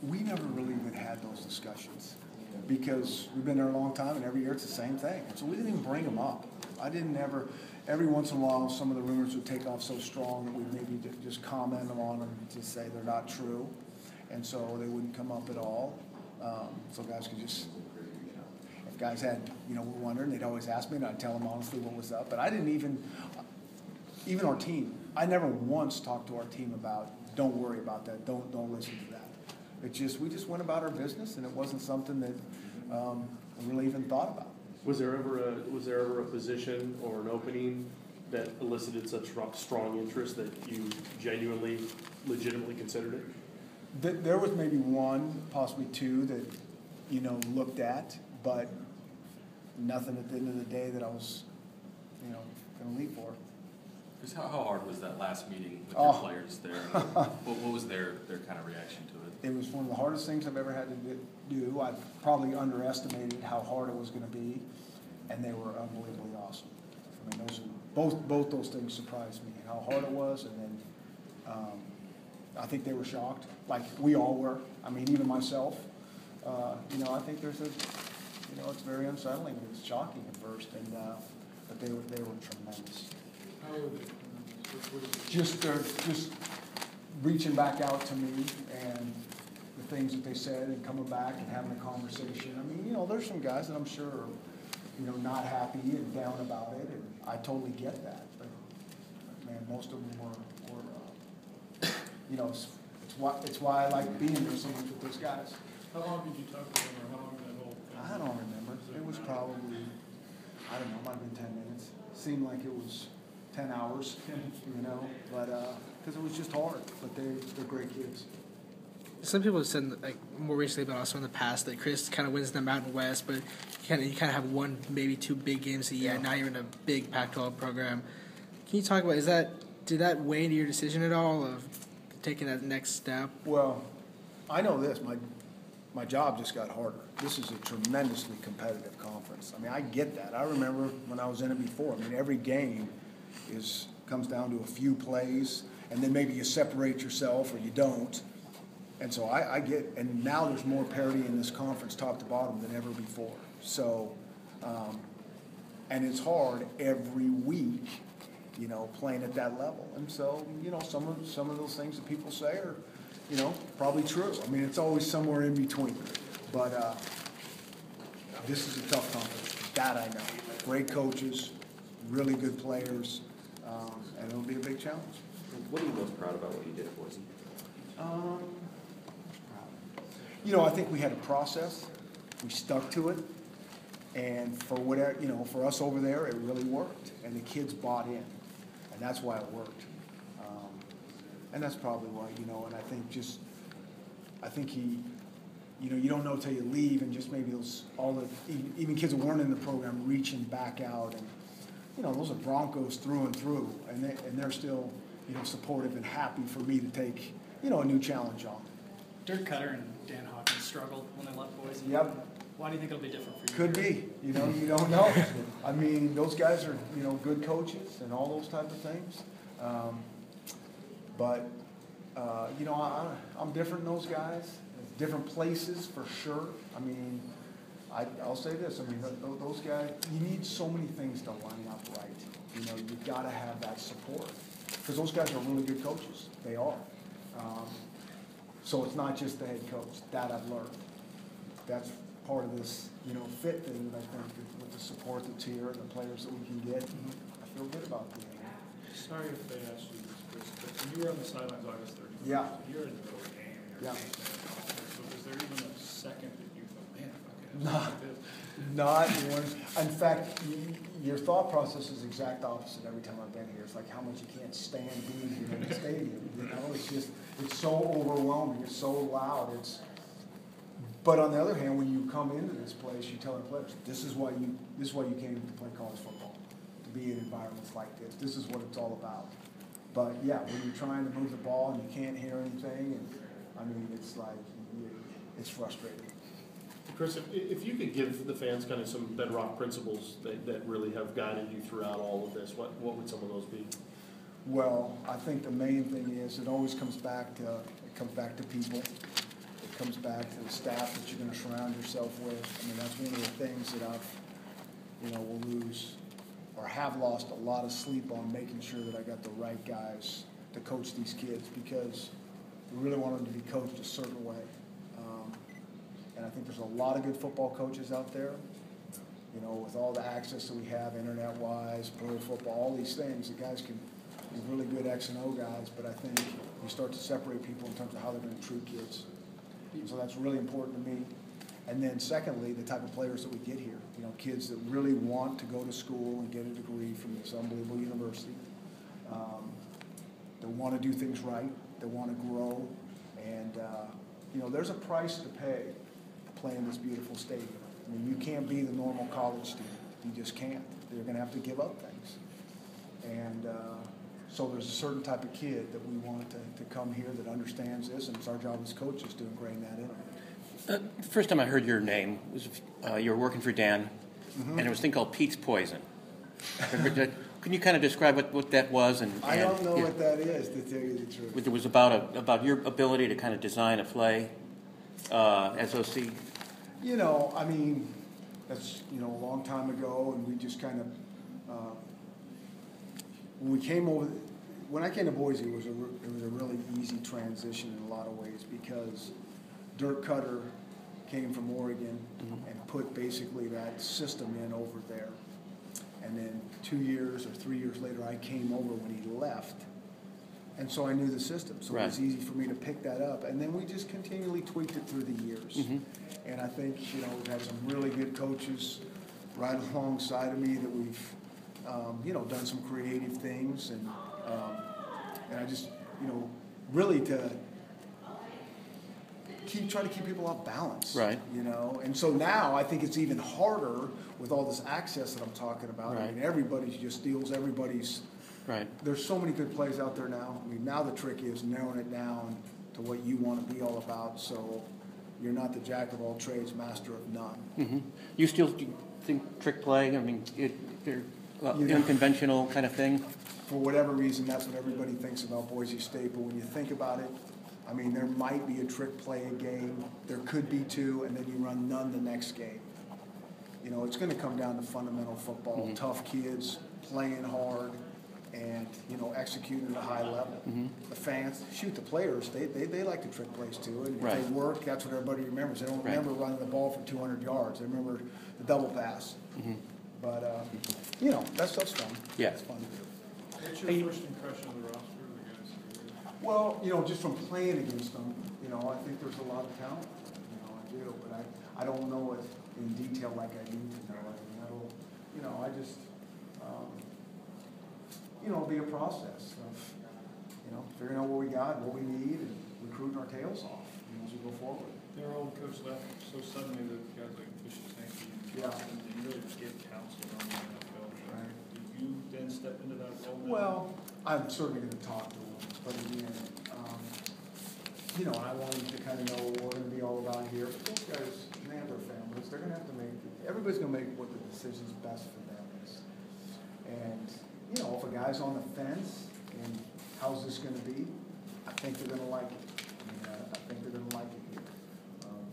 we never really even had those discussions because we've been there a long time, and every year it's the same thing. And so we didn't even bring them up. I didn't ever. Every once in a while, some of the rumors would take off so strong that we'd maybe just comment on them to say they're not true, and so they wouldn't come up at all. So guys could just, if guys had, were wondering, they'd always ask me, and I'd tell them honestly what was up. But I didn't even our team. I never once talked to our team about, don't worry about that, don't listen to that. We just went about our business, and it wasn't something that we really even thought about. Was there ever a position or an opening that elicited such strong interest that you genuinely, legitimately considered it? There was maybe one, possibly two that, looked at, but nothing at the end of the day that I was, going to leave for. Because how hard was that last meeting with your players there? What was their kind of reaction to it? It was one of the hardest things I've ever had to do. I probably underestimated how hard it was going to be, and they were unbelievably awesome. I mean, both those things surprised me, how hard it was, and then I think they were shocked, like we all were. I mean, even myself. I think there's it's very unsettling. It's shocking at first, but they were tremendous. How were they? Just reaching back out to me and the things that they said and coming back and having a conversation. I mean, there's some guys that I'm sure are, not happy and down about it, and I totally get that. But man, most of them were it's why I like being there so much with those guys. How long did you talk to them, or how long did that whole thing? I don't remember. It was probably, I don't know, it might have been 10 minutes. Seemed like it was 10 hours, but because it was just hard. But they're great kids. Some people have said, like more recently, but also in the past, that Chris kind of wins the Mountain West, but you kind of have one, maybe two big games a year. Yeah. Now you're in a big Pac-12 program. Can you talk about did that weigh into your decision at all of taking that next step? Well, I know this. My job just got harder. This is a tremendously competitive conference. I mean, I get that. I remember when I was in it before. I mean, every game comes down to a few plays, and then maybe you separate yourself or you don't. And so I get, and now there's more parity in this conference top to bottom than ever before. So, and it's hard every week, playing at that level. And so, some of those things that people say are, probably true. I mean, it's always somewhere in between. But this is a tough conference. That I know. Great coaches, really good players, and it'll be a big challenge. What are you most proud about what you did at Boise? I think we had a process. We stuck to it, and for whatever, for us over there, it really worked, and the kids bought in, and that's why it worked. And that's probably why, and I think he, you don't know till you leave, and just maybe even kids that weren't in the program reaching back out, and those are Broncos through and through, and they're still, supportive and happy for me to take, a new challenge on. Dirk Cutter and Dan Hawkins struggled when they left Boise. Yep. Why do you think it'll be different for you? Could be. You don't know. I mean, those guys are, good coaches and all those type of things. But I'm different than those guys. Different places for sure. I mean, I'll say this. I mean, those guys, you need so many things to line up right. You've got to have that support. Because those guys are really good coaches. They are. So it's not just the head coach. That I've learned. That's part of this, fit thing that I think with the support that's here and the players that we can get. I feel good about the game. Sorry if they asked you this, Chris, but when you were on the sidelines August 31st, yeah. You're in the middle of the game. Yeah. So was there even a second that you thought, man, Not one. In fact, your thought process is the exact opposite every time I've been here. It's like how much you can't stand being here in the stadium. It's so overwhelming. It's so loud. But on the other hand, when you come into this place, you tell the players, this is why you came to play college football, to be in environments like this. This is what it's all about. But yeah, when you're trying to move the ball and you can't hear anything, and I mean, it's like it's frustrating. Chris, if you could give the fans kind of some bedrock principles that really have guided you throughout all of this, what would some of those be? Well, I think the main thing is it always comes back to people. It comes back to the staff that you're going to surround yourself with. I mean, that's one of the things that will lose or have lost a lot of sleep on, making sure that I got the right guys to coach these kids, because we really want them to be coached a certain way. And I think there's a lot of good football coaches out there. With all the access that we have internet-wise, pro football, all these things, the guys can be really good X and O guys, but I think you start to separate people in terms of how they're going to treat kids. So that's really important to me. And then secondly, the type of players that we get here, kids that really want to go to school and get a degree from this unbelievable university, that want to do things right, that want to grow, and there's a price to pay to play in this beautiful stadium. I mean, you can't be the normal college student. You just can't. You're going to have to give up things. And so there's a certain type of kid that we want to come here that understands this, and it's our job as coaches to ingrain that in. The first time I heard your name was you were working for Dan, and there was a thing called Pete's Poison. Can you kind of describe what that was? And I don't know what that is, to tell you the truth. It was about your ability to kind of design a play as OC. I mean, that's a long time ago, and we just kind of when I came to Boise, it was a really easy transition in a lot of ways, because Dirk Cutter came from Oregon and put basically that system in over there. And then 2 years or 3 years later, I came over when he left. And so I knew the system. So It was easy for me to pick that up. And then we just continually tweaked it through the years. And I think, we've had some really good coaches right alongside of me that we've, done some creative things. And I just, really to try to keep people off balance. Right. And so now I think it's even harder with all this access that I'm talking about. Right. I mean, everybody just steals everybody's. Right. There's so many good plays out there now. I mean, now the trick is narrowing it down to what you want to be all about, so you're not the jack of all trades, master of none. You still think trick play? I mean, they're unconventional kind of thing? For whatever reason, that's what everybody thinks about Boise State, but when you think about it, I mean, there might be a trick play a game. There could be two, and then you run none the next game. It's going to come down to fundamental football, tough kids, playing hard, and, executing at a high level. The fans, the players, they like to trick plays too, and if they work, that's what everybody remembers. They don't remember running the ball for 200 yards. They remember the double pass. But, that stuff's fun. Yeah. It's fun to do. What's your first impression of the roster, the guys? Well, just from playing against them, I think there's a lot of talent. I do, but I don't know it in detail like I need to know it. And I just, it'll be a process of, figuring out what we got, what we need, and recruiting our tails off as we go forward. Their old coach left so suddenly that guys like Bishop Sankey and you really just gave counsel on the NFL. Right. Did you then step into that role now? Well, I'm certainly going to talk to them, but again, I want them to kind of know what we're going to be all about here. But those guys, they have their families. They're going to have to everybody's going to make what the decision's best for them is. And, if a guy's on the fence and how's this going to be, I think they're going to like it. I think they're going to like it here.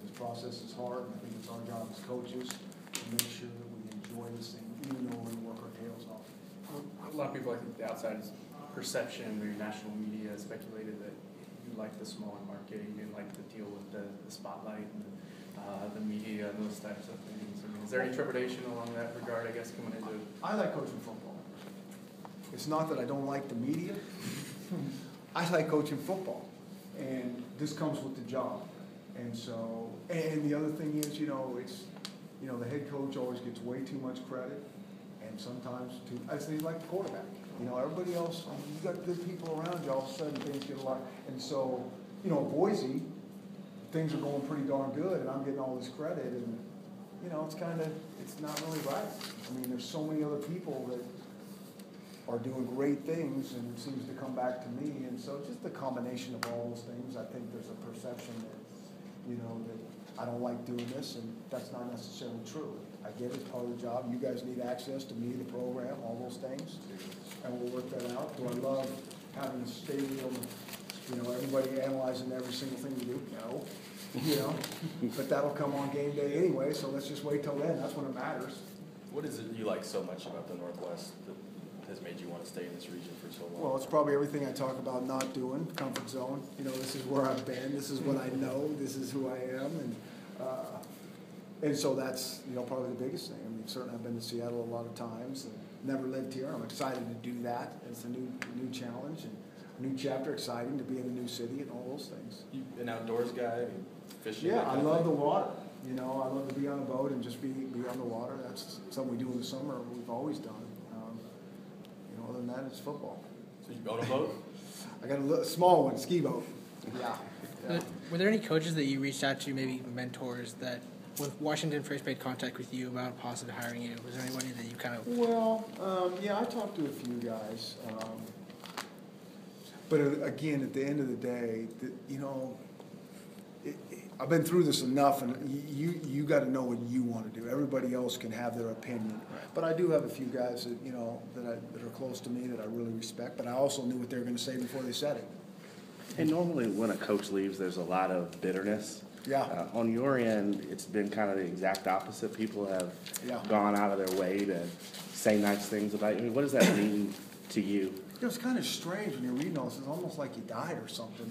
This process is hard, and I think it's our job as coaches to make sure that we enjoy this thing, even though we're going to work our tails off. A lot of people, I think, the outside perception or national media speculated that you like the smaller market, you didn't like to deal with the spotlight and the media and those types of things. I mean, is there any trepidation along that regard, I guess, coming into? I like coaching football. It's not that I don't like the media. I like coaching football, and this comes with the job. And so, and the other thing is, it's, the head coach always gets way too much credit, and sometimes I think like the quarterback. Everybody else, you got good people around you, all of a sudden things get a lot. And so, Boise, things are going pretty darn good, and I'm getting all this credit, and, it's not really right. I mean, there's so many other people that are doing great things, and it seems to come back to me. And so just the combination of all those things, I think there's a perception that, that I don't like doing this, and that's not necessarily true. I get it, it's part of the job. You guys need access to me, the program, all those things, and we'll work that out. Do I love having a stadium, everybody analyzing every single thing we do? No. you know, but that'll come on game day anyway, so let's just wait till then, that's when it matters. What is it you like so much about the Northwest that has made you want to stay in this region for so long? Well, it's probably everything I talk about not doing, comfort zone. You know, this is where I've been, this is what I know, this is who I am, and so that's, you know, probably the biggest thing. I mean, certainly I've been to Seattle a lot of times, and never lived here. I'm excited to do that. It's a new challenge and a new chapter, exciting to be in a new city and all those things. You an outdoors guy? I mean, fishing? Yeah, that I kind of love thing? the water. You know, I love to be on a boat and just be on the water. That's something we do in the summer. We've always done. You know, other than that, it's football. So you own a boat? I got a small one, ski boat. Yeah. Were there any coaches that you reached out to, maybe mentors, that when Washington first made contact with you about possibly hiring you, was there anybody that you kind of... Well, yeah, I talked to a few guys. But again, at the end of the day, you know, I've been through this enough, and you got to know what you want to do. Everybody else can have their opinion, but I do have a few guys that, you know, that are close to me that I really respect. But I also knew what they were going to say before they said it. And normally when a coach leaves, there's a lot of bitterness. Yeah. On your end, it's been kind of the exact opposite. People have Yeah. gone out of their way to say nice things about you. I mean, what does that mean to you? You know, it's kind of strange when you're reading all this. It's almost like you died or something.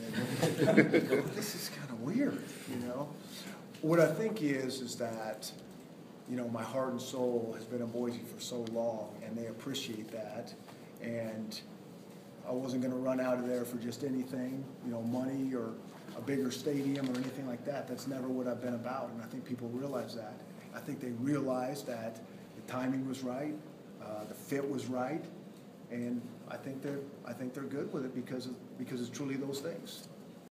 This is kind of weird, you know. What I think is that, you know, my heart and soul has been in Boise for so long, and they appreciate that. And I wasn't going to run out of there for just anything, you know, money or a bigger stadium or anything like that. That's never what I've been about, and I think people realize that. I think they realize that the timing was right, the fit was right, and I think they're good with it because it's truly those things.